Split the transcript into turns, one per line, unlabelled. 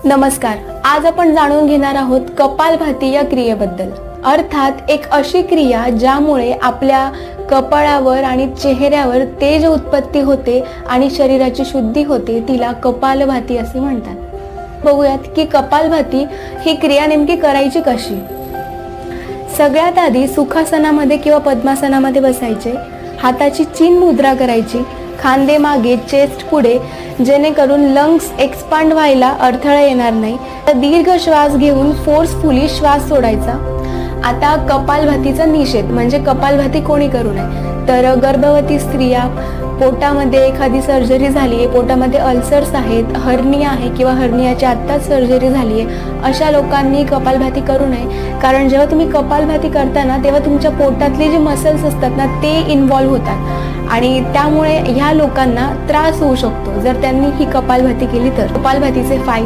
नमस्कार. आज आपण जाणून घेणार आहोत कपालभाती या क्रियेबद्दल. अर्थात एक अशी क्रिया ज्यामुळे आपल्या कपाळावर आणि चेहऱ्यावर तेज उत्पत्ती होते आणि शरीराची शुद्धी होते, तिला कपालभाती असे म्हणतात. बघूयात की कपालभाती ही क्रिया नेमकी करायची कशी. सगळ्यात आधी सुखासनामध्ये किंवा पद्मासनामध्ये बसायचे. हाताची चीन मुद्रा करायची. खांदे मागे, चेस्ट पुढे, जेणेकरून लंग्स एक्सपांड व्हायला अडथळा येणार नाही. तर दीर्घ श्वास घेऊन फोर्सफुली श्वास सोडायचा. आता कपालभातीचा निषेध म्हणजे कपालभाती कोणी करू नये. तर गर्भवती स्त्रिया, पोटामध्ये एखादी सर्जरी झाली आहे, पोटामध्ये अल्सर्स आहेत, हर्निया आहे किंवा हर्नियाची आत्ताच सर्जरी झाली आहे, अशा लोकांनी कपालभाती करू नये. कारण जेव्हा तुम्ही कपालभाती करताना तेव्हा तुमच्या पोटातले जे मसल्स असतात ना, ते इन्व्हॉल्व होतात आणि त्यामुळे ह्या लोकांना त्रास होऊ शकतो जर त्यांनी ही कपालभाती केली तर. कपालभातीचे फायदे